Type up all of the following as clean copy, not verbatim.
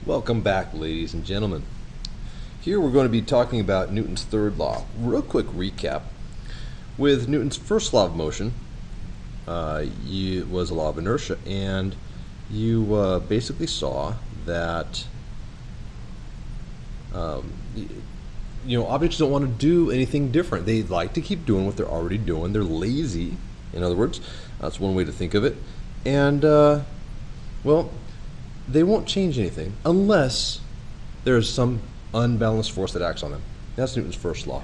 Welcome back, ladies and gentlemen. Here we're going to be talking about Newton's third law. Real quick recap. With Newton's first law of motion, was a law of inertia, and you basically saw that objects don't want to do anything different. They like to keep doing what they're already doing. They're lazy, in other words. That's one way to think of it. And, they won't change anything unless there's some unbalanced force that acts on them. That's Newton's first law.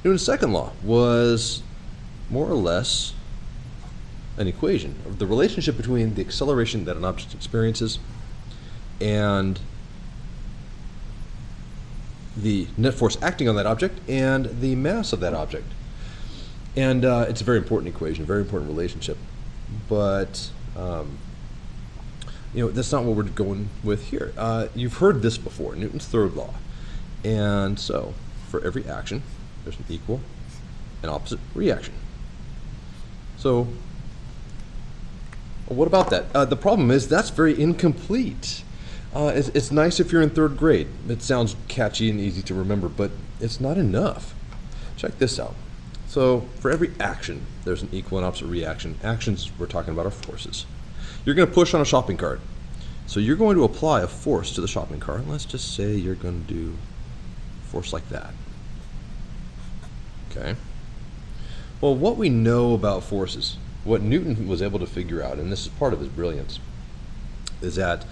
Newton's second law was more or less an equation of the relationship between the acceleration that an object experiences and the net force acting on that object and the mass of that object. And it's a very important equation, a very important relationship. But that's not what we're going with here. You've heard this before, Newton's third law. And so, for every action, there's an equal and opposite reaction. So, what about that? The problem is that's very incomplete. It's nice if you're in third grade. It sounds catchy and easy to remember, but it's not enough. Check this out. So, for every action, there's an equal and opposite reaction. Actions, we're talking about, are forces. You're going to push on a shopping cart. So you're going to apply a force to the shopping cart. And let's just say you're going to do force like that. Okay. Well, what we know about forces, what Newton was able to figure out, and this is part of his brilliance, is that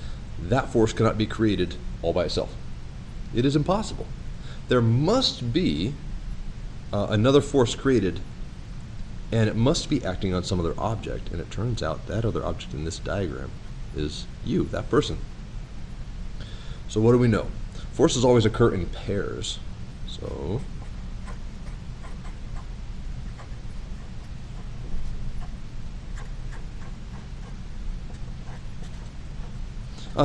force cannot be created all by itself. It is impossible. There must be another force created, and it must be acting on some other object, and it turns out that other object in this diagram is you, that person. So what do we know? Forces always occur in pairs. So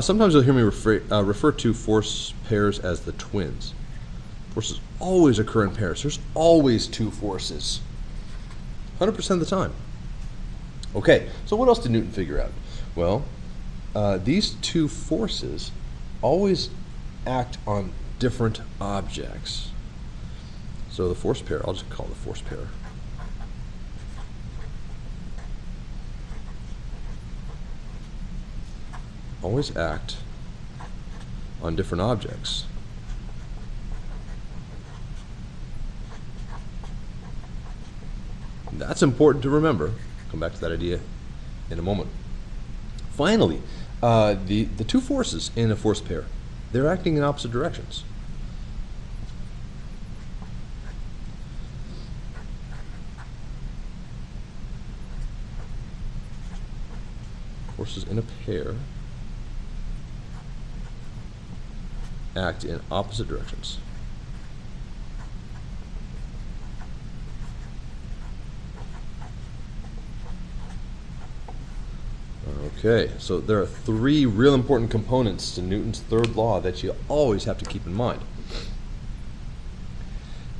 sometimes you'll hear me refer to force pairs as the twins. Forces always occur in pairs. There's always two forces. 100% of the time. Okay, so what else did Newton figure out? Well, these two forces always act on different objects. So the force pair, I'll just call it the force pair. Always act on different objects. That's important to remember. Come back to that idea in a moment. Finally, the two forces in a force pair, they're acting in opposite directions. Forces in a pair act in opposite directions. Okay, so there are three real important components to Newton's third law that you always have to keep in mind.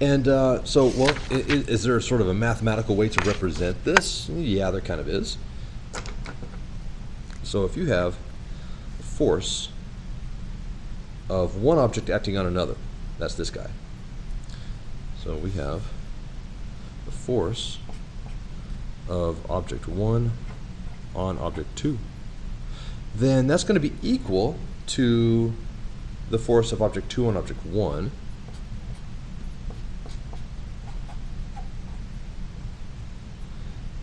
And is there sort of a mathematical way to represent this? Yeah, there kind of is. So if you have a force of one object acting on another, that's this guy. So we have the force of object 1 on object 2, then that's going to be equal to the force of object 2 on object 1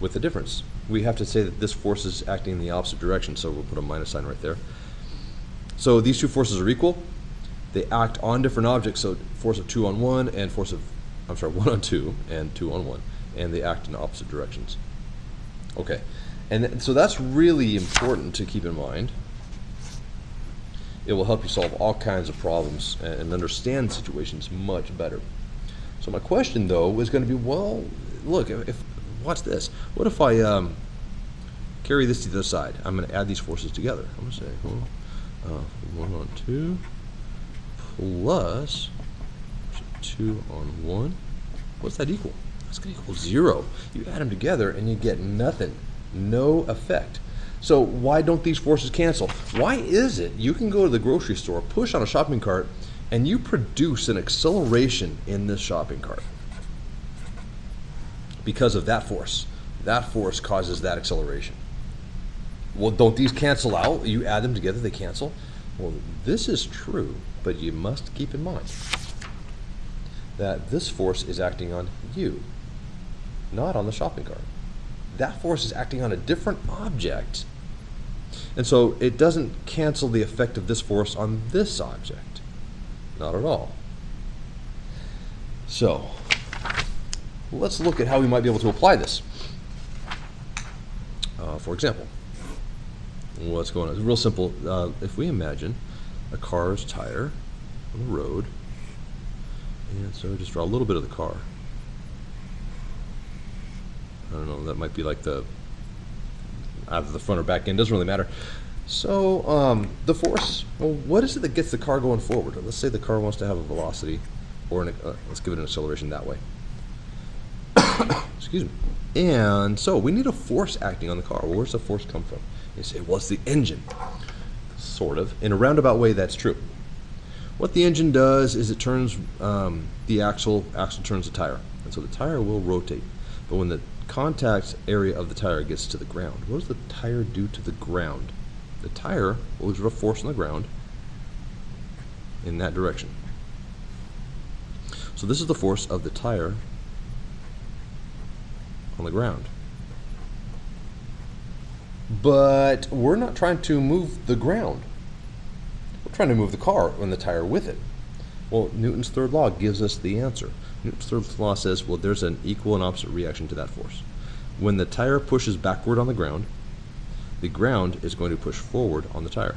with a difference. We have to say that this force is acting in the opposite direction, so we'll put a minus sign right there. So these two forces are equal. They act on different objects, so force of 2 on 1 and 1 on 2 and 2 on 1, and they act in opposite directions. Okay. And so that's really important to keep in mind. It will help you solve all kinds of problems and understand situations much better. So my question, though, is going to be, well, look, watch this. What if I carry this to the other side? I'm going to add these forces together. I'm going to say 1 on 2 plus 2 on 1. What's that equal? That's going to equal 0. You add them together and you get nothing. No effect. So why don't these forces cancel? Why is it you can go to the grocery store, push on a shopping cart, and you produce an acceleration in this shopping cart? Because of that force. That force causes that acceleration. Well, don't these cancel out? You add them together, they cancel? Well, this is true, but you must keep in mind that this force is acting on you, not on the shopping cart. That force is acting on a different object. And so it doesn't cancel the effect of this force on this object. Not at all. So, let's look at how we might be able to apply this. For example, what's going on? It's real simple. If we imagine a car's tire on the road, and so just draw a little bit of the car. I don't know, that might be like the either the front or back end, doesn't really matter. So the force, well, what is it that gets the car going forward? Let's say the car wants to have a velocity, or let's give it an acceleration that way. Excuse me. And so we need a force acting on the car. Well, where's the force come from? You say, well, it's the engine. Sort of. In a roundabout way, that's true. What the engine does is it turns the axle turns the tire. And so the tire will rotate. But when the contact area of the tire gets to the ground, what does the tire do to the ground? The tire will exert a force on the ground in that direction. So this is the force of the tire on the ground. But we're not trying to move the ground. We're trying to move the car and the tire with it. Well, Newton's third law gives us the answer. Newton's third law says, well, there's an equal and opposite reaction to that force. When the tire pushes backward on the ground is going to push forward on the tire.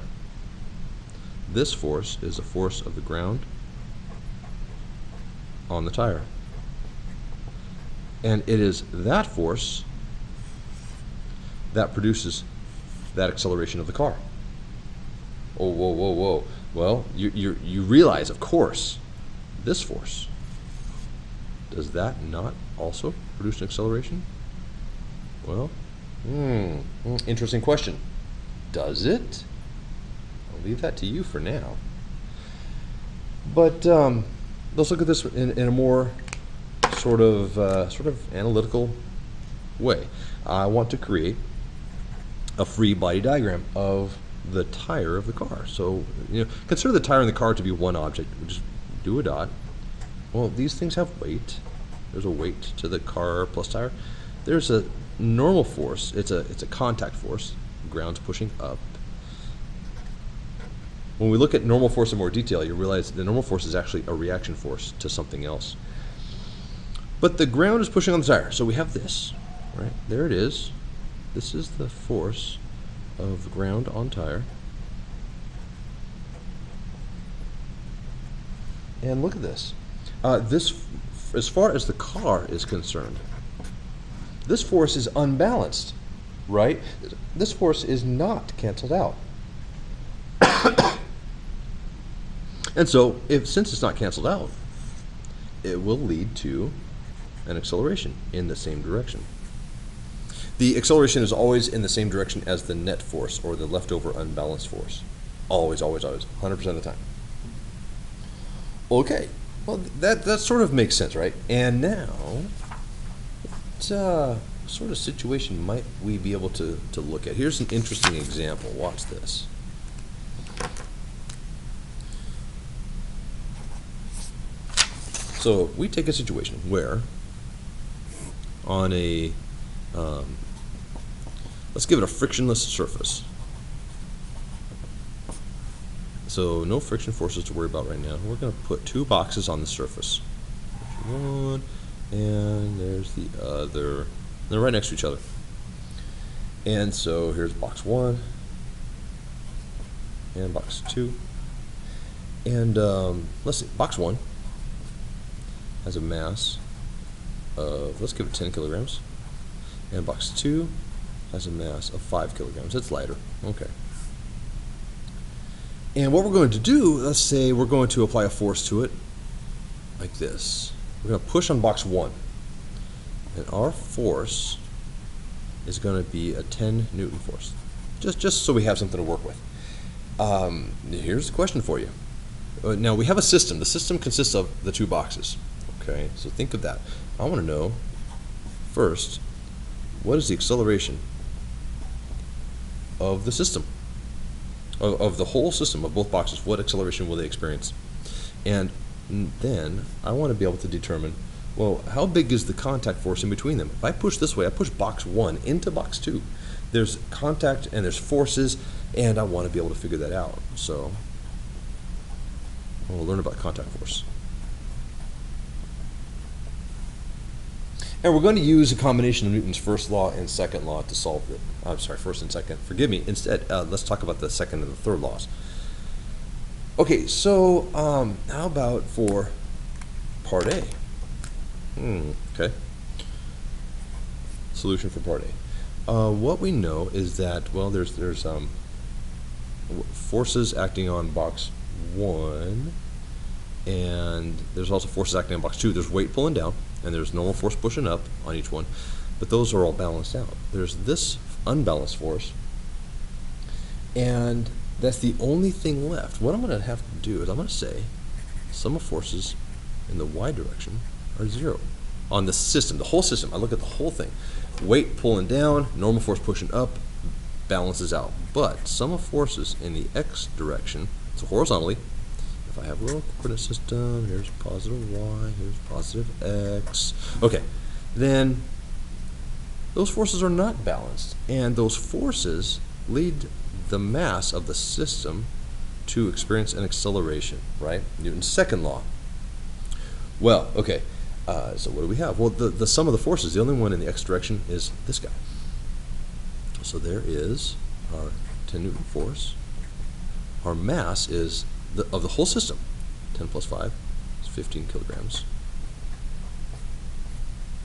This force is the force of the ground on the tire. And it is that force that produces that acceleration of the car. Oh, whoa, whoa, whoa. Well, you realize, of course, this force, does that not also produce an acceleration? Well, interesting question. Does it? I'll leave that to you for now. But let's look at this in a more sort of analytical way. I want to create a free body diagram of the tire of the car. So, consider the tire and the car to be one object. We just do a dot. Well, these things have weight. There's a weight to the car plus tire. There's a normal force. It's a contact force. Ground's pushing up. When we look at normal force in more detail, you realize the normal force is actually a reaction force to something else. But the ground is pushing on the tire. So we have this, right? There it is. This is the force of the ground on tire. And look at this. As far as the car is concerned, this force is unbalanced, right? This force is not canceled out. And so, since it's not canceled out, it will lead to an acceleration in the same direction. The acceleration is always in the same direction as the net force, or the leftover unbalanced force. Always, always, always, 100% of the time. Okay, well, that sort of makes sense, right? And now, what sort of situation might we be able to look at? Here's an interesting example. Watch this. So we take a situation where on a, let's give it a frictionless surface. So no friction forces to worry about right now. We're going to put two boxes on the surface. One, and there's the other. They're right next to each other. And so here's box 1 and box 2. And let's see, box 1 has a mass of, let's give it 10 kilograms. And box 2 has a mass of 5 kilograms. It's lighter. Okay. And what we're going to do, let's say we're going to apply a force to it like this. We're going to push on box 1. And our force is going to be a 10 Newton force. Just so we have something to work with. Here's the question for you. Now we have a system. The system consists of the two boxes. Okay, so think of that. I want to know first, what is the acceleration of the system, of the whole system of both boxes? What acceleration will they experience? And then I want to be able to determine, well, how big is the contact force in between them? If I push this way, I push box 1 into box 2. There's contact and there's forces, and I want to be able to figure that out. So we'll learn about contact force. And we're going to use a combination of Newton's first law and second law to solve it. I'm sorry, first and second. Forgive me. Instead, let's talk about the second and the third laws. Okay, so how about for part A? Okay. Solution for part A. What we know is that, well, there's forces acting on box 1, and there's also forces acting on box 2. There's weight pulling down, and there's normal force pushing up on each one, but those are all balanced out. There's this unbalanced force, and that's the only thing left. What I'm going to have to do is I'm going to say sum of forces in the y direction are 0 on the system, the whole system. I look at the whole thing. Weight pulling down, normal force pushing up, balances out. But sum of forces in the x direction, so horizontally, if I have a little coordinate system, here's positive y, here's positive x. Okay, then those forces are not balanced, and those forces lead the mass of the system to experience an acceleration, right? Newton's second law. Well, okay, so what do we have? Well, the sum of the forces, the only one in the x direction is this guy. So there is our 10 Newton force. Our mass is, of the whole system, 10 plus 5 is 15 kilograms.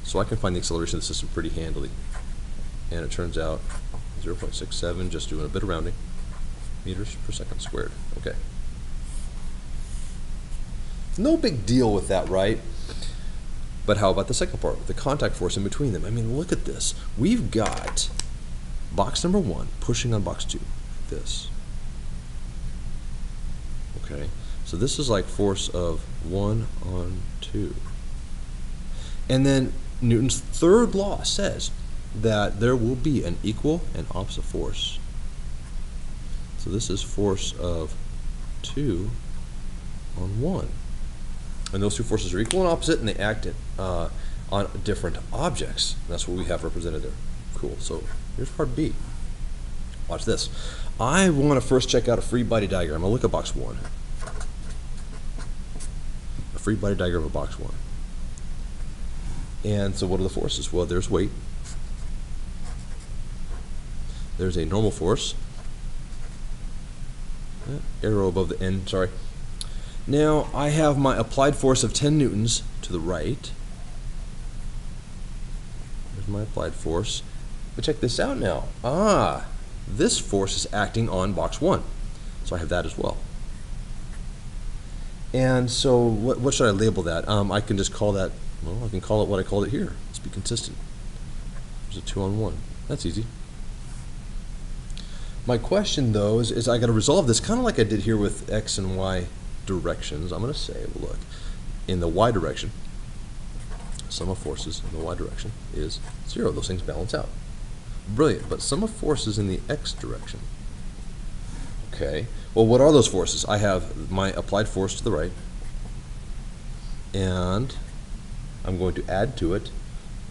So I can find the acceleration of the system pretty handily. And it turns out 0.67, just doing a bit of rounding, meters per second squared. Okay. No big deal with that, right? But how about the second part, the contact force in between them? I mean, look at this. We've got box number 1 pushing on box 2, this. Okay, so this is like force of 1 on 2. And then Newton's third law says that there will be an equal and opposite force. So this is force of 2 on 1. And those two forces are equal and opposite, and they act on different objects. That's what we have represented there. Cool. So here's part B. Watch this. I want to first check out a free body diagram. I'll look at box 1. A free body diagram of box 1. And so what are the forces? Well, there's weight. There's a normal force. Arrow above the end, sorry. Now I have my applied force of 10 newtons to the right. There's my applied force. But check this out now. This force is acting on box 1. So I have that as well. And so what should I label that? I can just call that, well, I can call it what I called it here. Let's be consistent. There's a 2 on 1. That's easy. My question though is I got to resolve this kind of like I did here with x and y directions. I'm going to say, well, look, in the y direction, sum of forces in the y direction is 0. Those things balance out. Brilliant. But sum of forces in the x direction. Okay. Well, what are those forces? I have my applied force to the right, and I'm going to add to it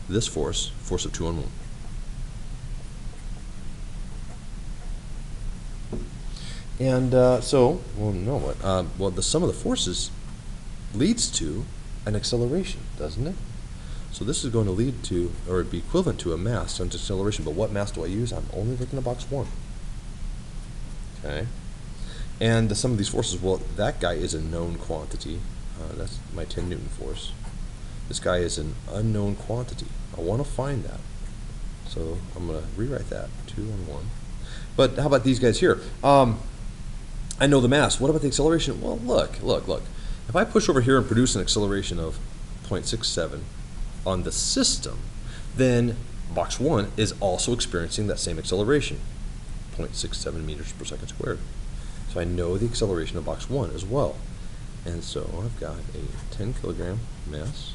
this force, force of 2 on 1. And so, well, no, what? Well, the sum of the forces leads to an acceleration, doesn't it? So this is going to lead to, or be equivalent to a mass times acceleration. But what mass do I use? I'm only looking at box 1. Okay. And the sum of these forces, well, that guy is a known quantity. That's my 10 Newton force. This guy is an unknown quantity. I want to find that. So I'm going to rewrite that, 2 on 1. But how about these guys here? I know the mass. What about the acceleration? Well, look. If I push over here and produce an acceleration of 0.67 on the system, then box 1 is also experiencing that same acceleration. 0.67 meters per second squared. So I know the acceleration of box 1 as well. And so I've got a 10 kilogram mass.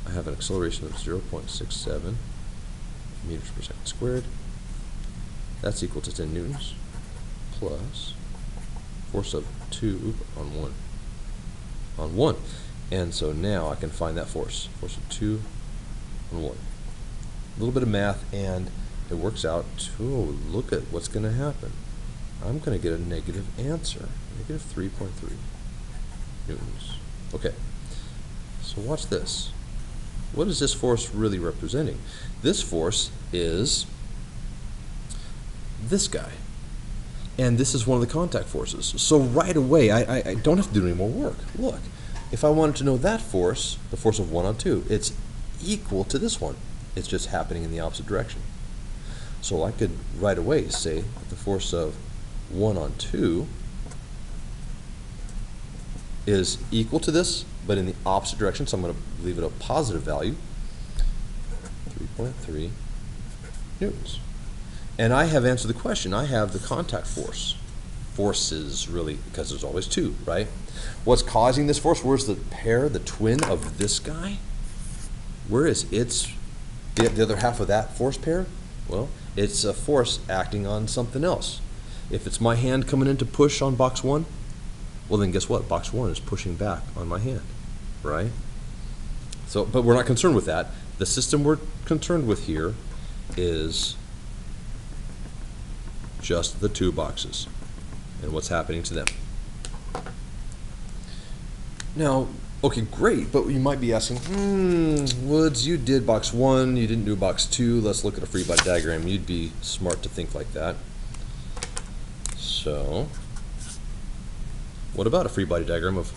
I have an acceleration of 0.67 meters per second squared. That's equal to 10 newtons plus force of 2 on 1. And so now I can find that force of 2 on 1. A little bit of math, and it works out to, look at what's going to happen. I'm going to get a negative answer, negative 3.3 newtons. Okay, so watch this. What is this force really representing? This force is this guy. And this is one of the contact forces. So right away, I don't have to do any more work. Look, if I wanted to know that force, the force of 1 on 2, it's equal to this one. It's just happening in the opposite direction. So I could right away say that the force of 1 on 2 is equal to this, but in the opposite direction, so I'm going to leave it a positive value, 3.3 newtons. And I have answered the question. I have the contact force. Forces, really, because there's always two, right? What's causing this force? Where's the pair, the twin of this guy? Where is its, the other half of that force pair? Well, it's a force acting on something else. If it's my hand coming in to push on box 1, well then guess what? Box 1 is pushing back on my hand, right? So, but we're not concerned with that. The system we're concerned with here is just the two boxes and what's happening to them. Now, okay, great, but you might be asking, Woods, you did box 1, you didn't do box 2, let's look at a free body diagram. You'd be smart to think like that. So, what about a free body diagram of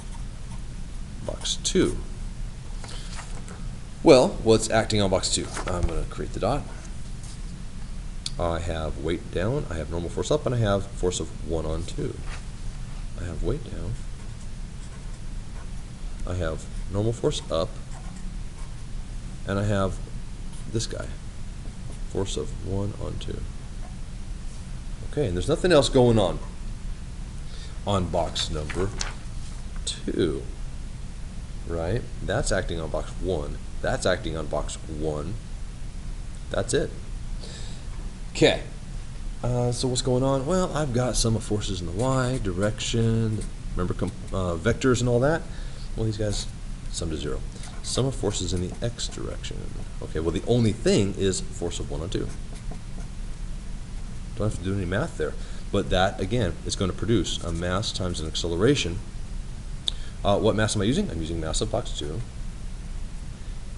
box 2? Well, what's acting on box 2? I'm going to create the dot. I have weight down, I have normal force up, and I have force of 1 on 2. I have weight down, I have normal force up, and I have this guy, force of 1 on 2. Okay, and there's nothing else going on box number 2, right? That's acting on box 1. That's acting on box 1. That's it. Okay, so what's going on? Well, I've got sum of forces in the y direction. Remember vectors and all that? Well, these guys sum to 0. Sum of forces in the x direction. Okay, well, the only thing is force of 1 on 2. Don't have to do any math there. But that, again, is going to produce a mass times an acceleration. What mass am I using? I'm using mass of box 2.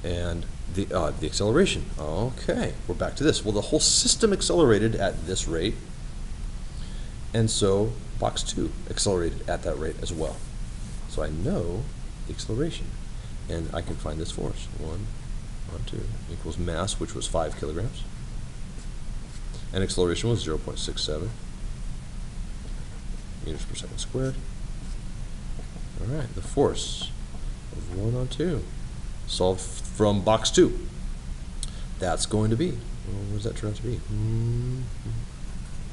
And the acceleration. Okay, we're back to this. Well, the whole system accelerated at this rate, and so box 2 accelerated at that rate as well. So I know the acceleration, and I can find this force. 1 on 2 equals mass, which was 5 kilograms, and acceleration was 0.67 meters per second squared. All right, the force of 1 on 2. Solved from box 2. That's going to be, well, what does that turn out to be?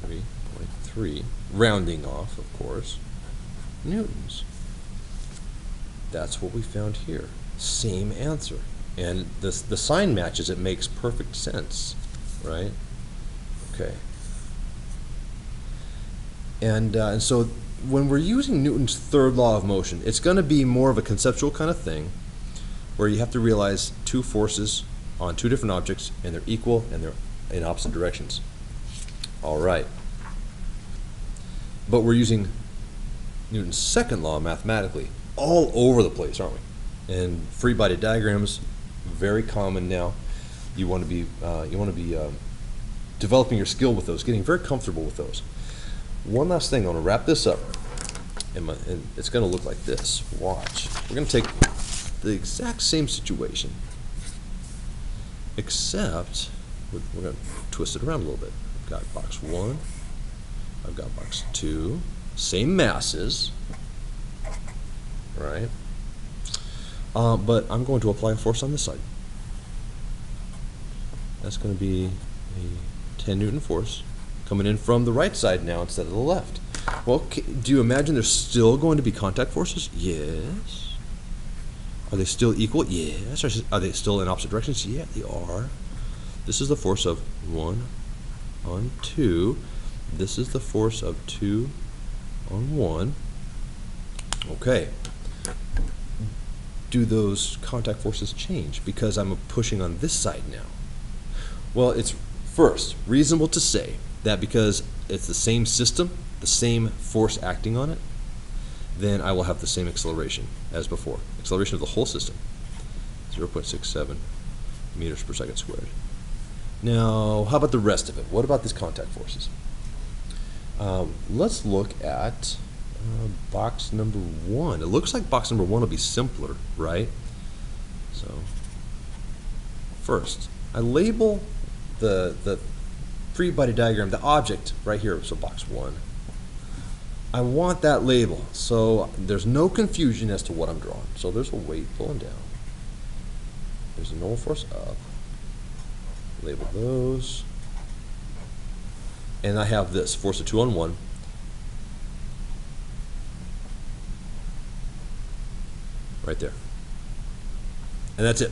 3.3, rounding off, of course, newtons. That's what we found here. Same answer. And the sign matches, it makes perfect sense, right? Okay. And so when we're using Newton's third law of motion, it's going to be more of a conceptual kind of thing, where you have to realize two forces on two different objects, and they're equal and they're in opposite directions. All right. But we're using Newton's second law mathematically all over the place, aren't we? And free body diagrams, very common now. You want to be developing your skill with those, getting very comfortable with those. One last thing, I want to wrap this up, and it's going to look like this. Watch. We're going to take the exact same situation, except we're going to twist it around a little bit. I've got box 1, I've got box 2, same masses, right? But I'm going to apply a force on this side. That's going to be a 10 Newton force coming in from the right side now instead of the left. Well, do you imagine there's still going to be contact forces? Yes. Are they still equal? Yes. Are they still in opposite directions? Yeah, they are. This is the force of 1 on 2. This is the force of 2 on 1. Okay. Do those contact forces change because I'm pushing on this side now? Well, it's first reasonable to say that because it's the same system, the same force acting on it, then I will have the same acceleration as before. Acceleration of the whole system, 0.67 meters per second squared. Now, how about the rest of it? What about these contact forces? Let's look at box number 1. It looks like box number 1 will be simpler, right? So, first, I label the free body diagram, the object right here, so box 1. I want that label, so there's no confusion as to what I'm drawing. So there's a weight pulling down. There's a normal force up. Label those. And I have this, force of 2 on 1. Right there. And that's it.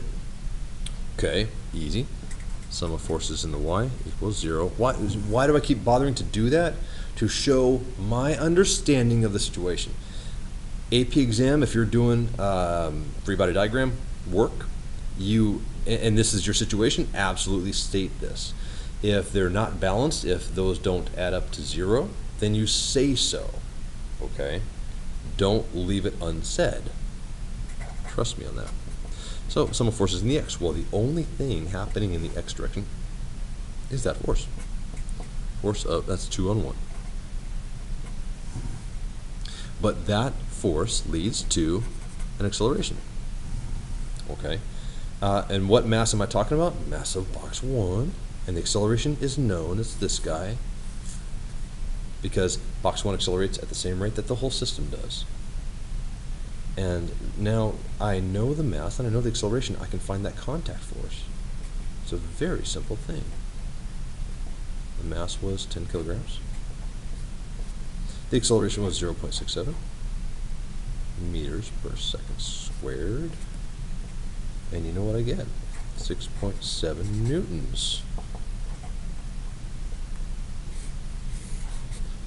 Okay, easy. Sum of forces in the y equals 0. Why do I keep bothering to do that? To show my understanding of the situation. AP exam, if you're doing free body diagram work, and this is your situation, absolutely state this. If they're not balanced, if those don't add up to 0, then you say so, okay? Don't leave it unsaid. Trust me on that. So, sum of forces in the x. Well, the only thing happening in the x direction is that force. Force of, that's 2 on 1. But that force leads to an acceleration. Okay? And what mass am I talking about? Mass of box 1. And the acceleration is known as this guy because box 1 accelerates at the same rate that the whole system does. And now I know the mass and I know the acceleration. I can find that contact force. It's a very simple thing. The mass was 10 kilograms. The acceleration was 0.67 meters per second squared. And you know what I get? 6.7 newtons.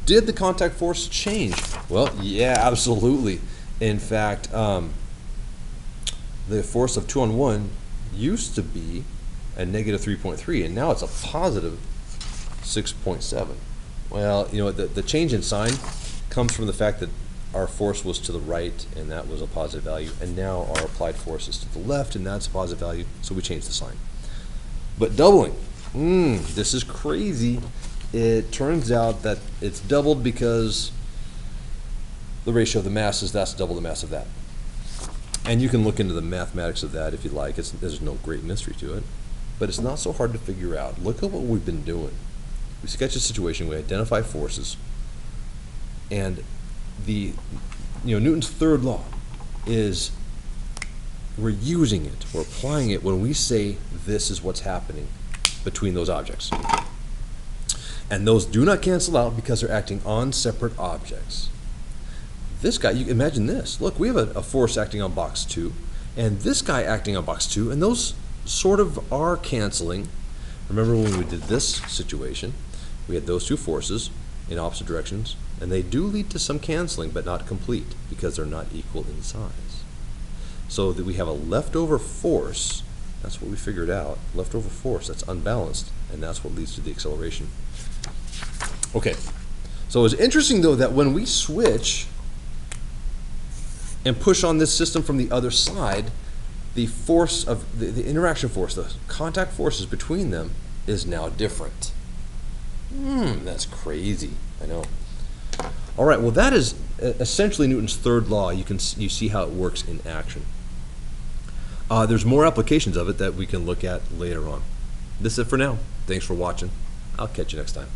Did the contact force change? Well, yeah, absolutely. In fact, the force of 2 on 1 used to be a negative 3.3, and now it's a positive 6.7. Well, you know, the change in sign comes from the fact that our force was to the right, and that was a positive value, and now our applied force is to the left, and that's a positive value, so we change the sign. But doubling, this is crazy. It turns out that it's doubled because the ratio of the masses, that's double the mass of that. And you can look into the mathematics of that if you like. There's no great mystery to it. But it's not so hard to figure out. Look at what we've been doing. We sketch a situation, we identify forces, and Newton's third law is we're using it, we're applying it when we say this is what's happening between those objects. And those do not cancel out because they're acting on separate objects. This guy, you can imagine this. Look, we have a force acting on box 2, and this guy acting on box 2, and those sort of are canceling. Remember when we did this situation, we had those two forces in opposite directions, and they do lead to some canceling, but not complete, because they're not equal in size. So that we have a leftover force, that's what we figured out, leftover force that's unbalanced, and that's what leads to the acceleration. Okay, so it's interesting though that when we switch and push on this system from the other side, the force of the interaction force, the contact forces between them is now different. That's crazy, I know. All right, well that is essentially Newton's third law. You see how it works in action. There's more applications of it that we can look at later on. This is it for now. Thanks for watching. I'll catch you next time.